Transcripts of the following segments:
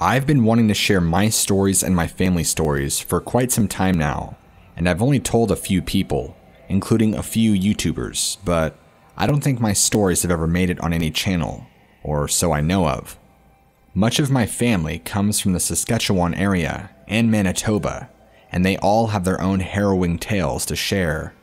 I've been wanting to share my stories and my family stories for quite some time now, and I've only told a few people, including a few YouTubers, but I don't think my stories have ever made it on any channel, or so I know of. Much of my family comes from the Saskatchewan area and Manitoba, and they all have their own harrowing tales to share.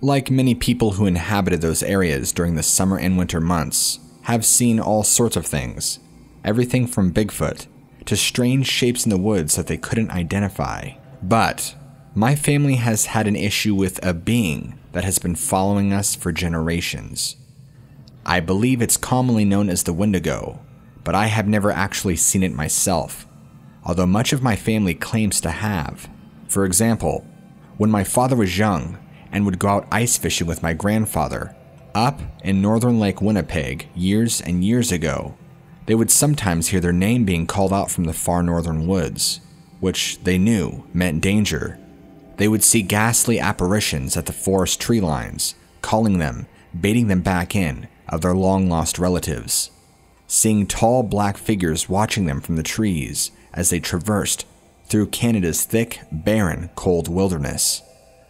Like many people who inhabited those areas during the summer and winter months, have seen all sorts of things, everything from Bigfoot to strange shapes in the woods that they couldn't identify. But my family has had an issue with a being that has been following us for generations. I believe it's commonly known as the Wendigo, but I have never actually seen it myself, although much of my family claims to have. For example, when my father was young and would go out ice fishing with my grandfather up in northern Lake Winnipeg years and years ago, they would sometimes hear their name being called out from the far northern woods, which they knew meant danger. They would see ghastly apparitions at the forest tree lines, calling them, baiting them back in, of their long-lost relatives. Seeing tall black figures watching them from the trees as they traversed through Canada's thick, barren, cold wilderness.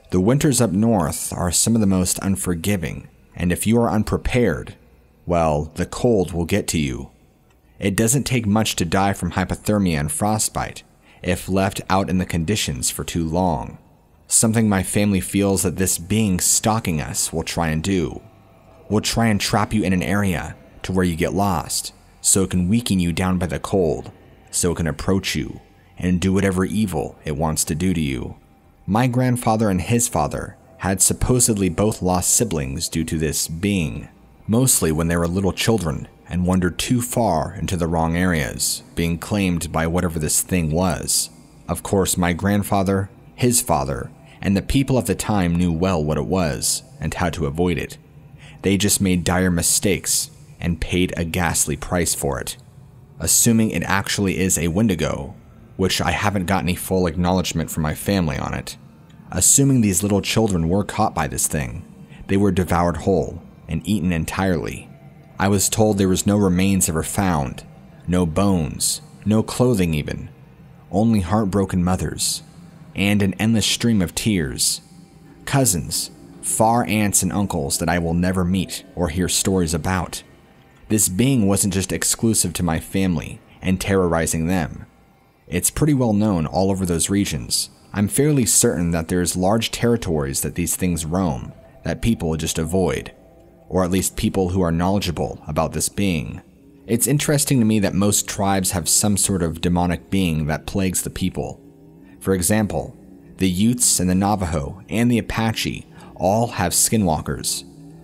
The winters up north are some of the most unforgiving, and if you are unprepared, well, the cold will get to you. It doesn't take much to die from hypothermia and frostbite if left out in the conditions for too long. Something my family feels that this being stalking us will try and do. Will try and trap you in an area to where you get lost, so it can weaken you down by the cold, so it can approach you and do whatever evil it wants to do to you. My grandfather and his father had supposedly both lost siblings due to this being, mostly when they were little children and wandered too far into the wrong areas, being claimed by whatever this thing was. Of course, my grandfather, his father, and the people of the time knew well what it was and how to avoid it. They just made dire mistakes and paid a ghastly price for it. Assuming it actually is a Wendigo, which I haven't got any full acknowledgement from my family on it. Assuming these little children were caught by this thing, they were devoured whole and eaten entirely. I was told there was no remains ever found, no bones, no clothing even, only heartbroken mothers, and an endless stream of tears. Cousins, far aunts and uncles that I will never meet or hear stories about. This being wasn't just exclusive to my family and terrorizing them. It's pretty well known all over those regions. I'm fairly certain that there's large territories that these things roam, that people just avoid, or at least people who are knowledgeable about this being. It's interesting to me that most tribes have some sort of demonic being that plagues the people. For example, the Utes and the Navajo and the Apache all have skinwalkers.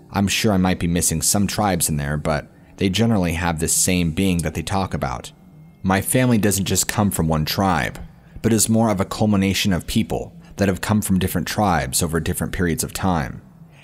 I'm sure I might be missing some tribes in there, but they generally have this same being that they talk about. My family doesn't just come from one tribe, but is more of a culmination of people that have come from different tribes over different periods of time,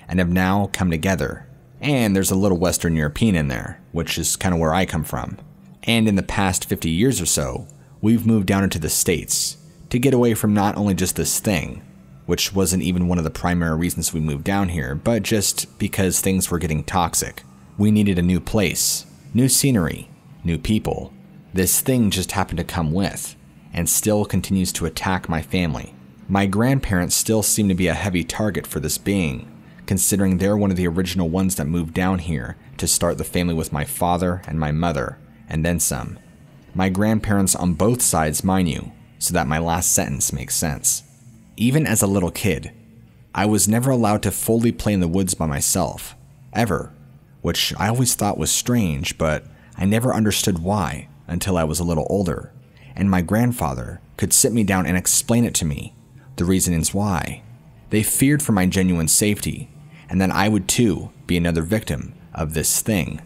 and have now come together. And there's a little Western European in there, which is kind of where I come from. And in the past 50 years or so, we've moved down into the States to get away from not only just this thing, which wasn't even one of the primary reasons we moved down here, but just because things were getting toxic. We needed a new place, new scenery, new people. This thing just happened to come with, and still continues to attack my family. My grandparents still seem to be a heavy target for this being, considering they're one of the original ones that moved down here to start the family with my father and my mother, and then some. My grandparents on both sides, mind you, so that my last sentence makes sense. Even as a little kid, I was never allowed to fully play in the woods by myself, ever, which I always thought was strange, but I never understood why until I was a little older, and my grandfather could sit me down and explain it to me, the reasons why. They feared for my genuine safety, and that I would too be another victim of this thing.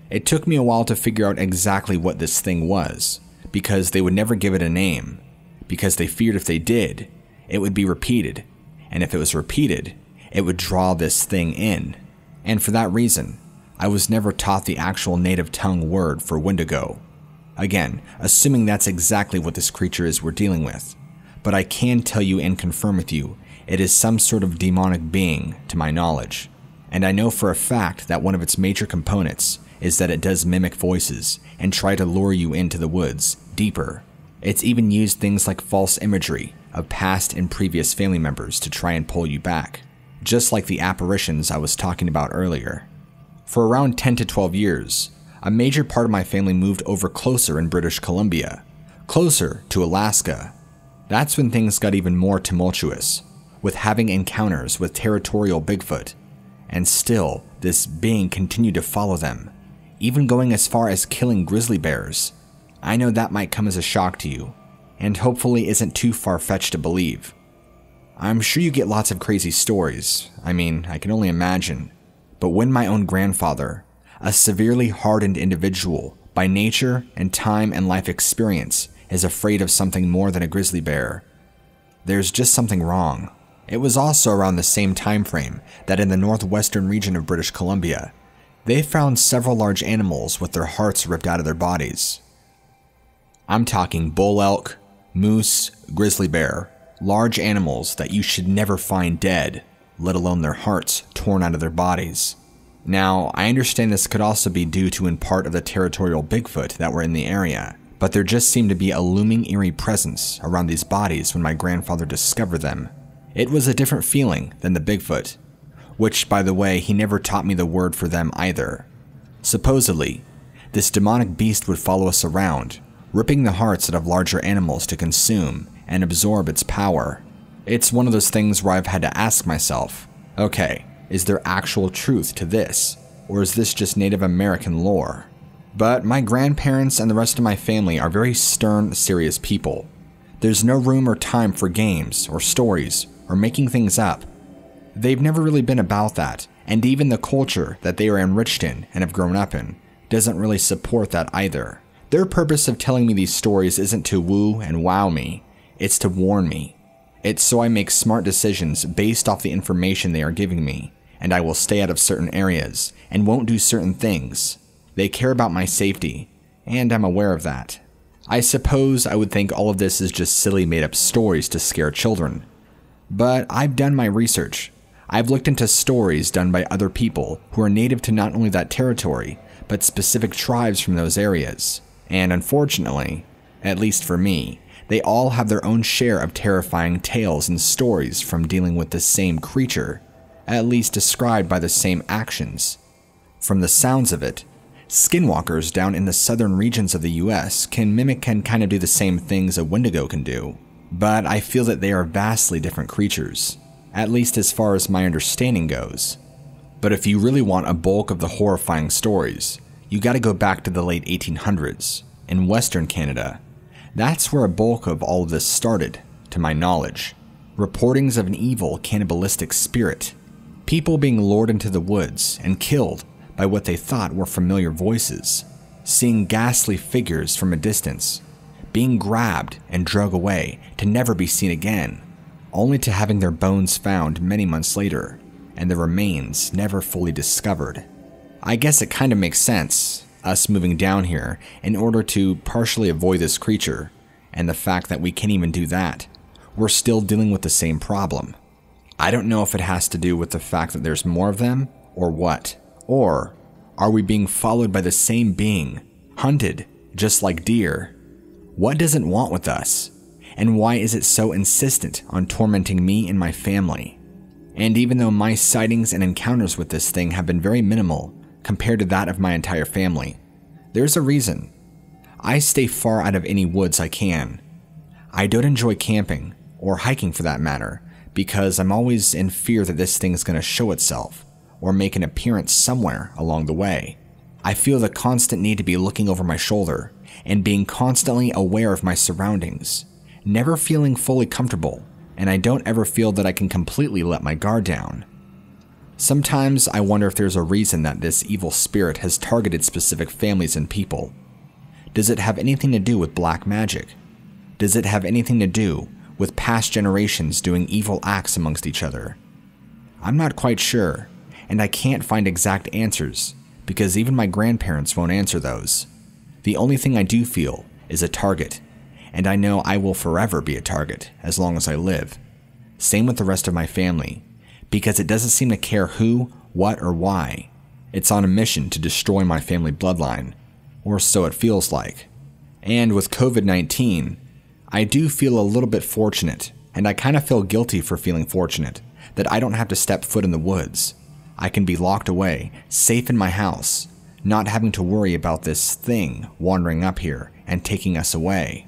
It took me a while to figure out exactly what this thing was, because they would never give it a name, because they feared if they did, it would be repeated, and if it was repeated, it would draw this thing in. And for that reason, I was never taught the actual native tongue word for Wendigo. Again, assuming that's exactly what this creature is we're dealing with. But I can tell you and confirm with you, it is some sort of demonic being, to my knowledge. And I know for a fact that one of its major components is that it does mimic voices and try to lure you into the woods, deeper It's even used things like false imagery of past and previous family members to try and pull you back, just like the apparitions I was talking about earlier. For around 10 to 12 years, a major part of my family moved over closer in British Columbia, closer to Alaska. That's when things got even more tumultuous, with having encounters with territorial Bigfoot, and still this being continued to follow them, even going as far as killing grizzly bears. I know that might come as a shock to you, and hopefully isn't too far-fetched to believe. I'm sure you get lots of crazy stories. I mean, I can only imagine. But when my own grandfather, a severely hardened individual by nature and time and life experience, is afraid of something more than a grizzly bear, there's just something wrong. It was also around the same time frame that in the northwestern region of British Columbia, they found several large animals with their hearts ripped out of their bodies. I'm talking bull elk, moose, grizzly bear, large animals that you should never find dead, let alone their hearts torn out of their bodies. Now, I understand this could also be due to in part of the territorial Bigfoot that were in the area, but there just seemed to be a looming eerie presence around these bodies when my grandfather discovered them. It was a different feeling than the Bigfoot, which, by the way, he never taught me the word for them either. Supposedly, this demonic beast would follow us around, ripping the hearts out of larger animals to consume and absorb its power. It's one of those things where I've had to ask myself, okay, is there actual truth to this, or is this just Native American lore? But my grandparents and the rest of my family are very stern, serious people. There's no room or time for games or stories or making things up. They've never really been about that, and even the culture that they are enriched in and have grown up in doesn't really support that either. Their purpose of telling me these stories isn't to woo and wow me, it's to warn me. It's so I make smart decisions based off the information they are giving me, and I will stay out of certain areas and won't do certain things. They care about my safety, and I'm aware of that. I suppose I would think all of this is just silly made-up stories to scare children. But I've done my research. I've looked into stories done by other people who are native to not only that territory, but specific tribes from those areas. And unfortunately, at least for me, they all have their own share of terrifying tales and stories from dealing with the same creature, at least described by the same actions. From the sounds of it, skinwalkers down in the southern regions of the U.S. can mimic and kind of do the same things a Wendigo can do, but I feel that they are vastly different creatures, at least as far as my understanding goes. But if you really want a bulk of the horrifying stories, you gotta go back to the late 1800s, in Western Canada. That's where a bulk of all of this started, to my knowledge. Reportings of an evil, cannibalistic spirit. People being lured into the woods and killed by what they thought were familiar voices. Seeing ghastly figures from a distance. Being grabbed and dragged away to never be seen again, only to having their bones found many months later, and the remains never fully discovered. I guess it kind of makes sense, us moving down here in order to partially avoid this creature, and the fact that we can't even do that. We're still dealing with the same problem. I don't know if it has to do with the fact that there's more of them, or what. Or are we being followed by the same being, hunted just like deer? What does it want with us? And why is it so insistent on tormenting me and my family? And even though my sightings and encounters with this thing have been very minimal compared to that of my entire family, there's a reason. I stay far out of any woods I can. I don't enjoy camping, or hiking for that matter, because I'm always in fear that this thing's gonna show itself, or make an appearance somewhere along the way. I feel the constant need to be looking over my shoulder, and being constantly aware of my surroundings, never feeling fully comfortable, and I don't ever feel that I can completely let my guard down. Sometimes I wonder if there's a reason that this evil spirit has targeted specific families and people. Does it have anything to do with black magic? Does it have anything to do with past generations doing evil acts amongst each other? I'm not quite sure, and I can't find exact answers, because even my grandparents won't answer those. The only thing I do feel is a target, and I know I will forever be a target as long as I live. Same with the rest of my family, because it doesn't seem to care who, what, or why. It's on a mission to destroy my family bloodline, or so it feels like. And with COVID-19, I do feel a little bit fortunate, and I kind of feel guilty for feeling fortunate, that I don't have to step foot in the woods. I can be locked away, safe in my house, not having to worry about this thing wandering up here and taking us away.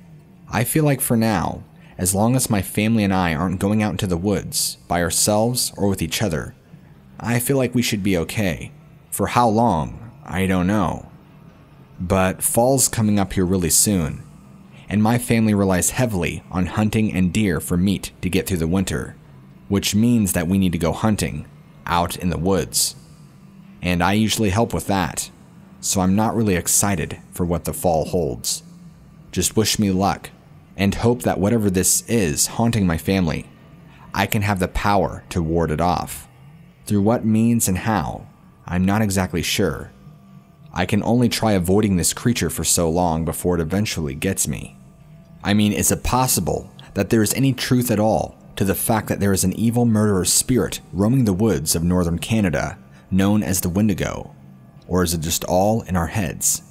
I feel like for now, as long as my family and I aren't going out into the woods, by ourselves or with each other, I feel like we should be okay. For how long, I don't know. But fall's coming up here really soon, and my family relies heavily on hunting and deer for meat to get through the winter, which means that we need to go hunting, out in the woods. And I usually help with that, so I'm not really excited for what the fall holds. Just wish me luck, and hope that whatever this is haunting my family, I can have the power to ward it off. Through what means and how, I'm not exactly sure. I can only try avoiding this creature for so long before it eventually gets me. I mean, is it possible that there is any truth at all to the fact that there is an evil murderer spirit roaming the woods of northern Canada known as the Wendigo? Or is it just all in our heads?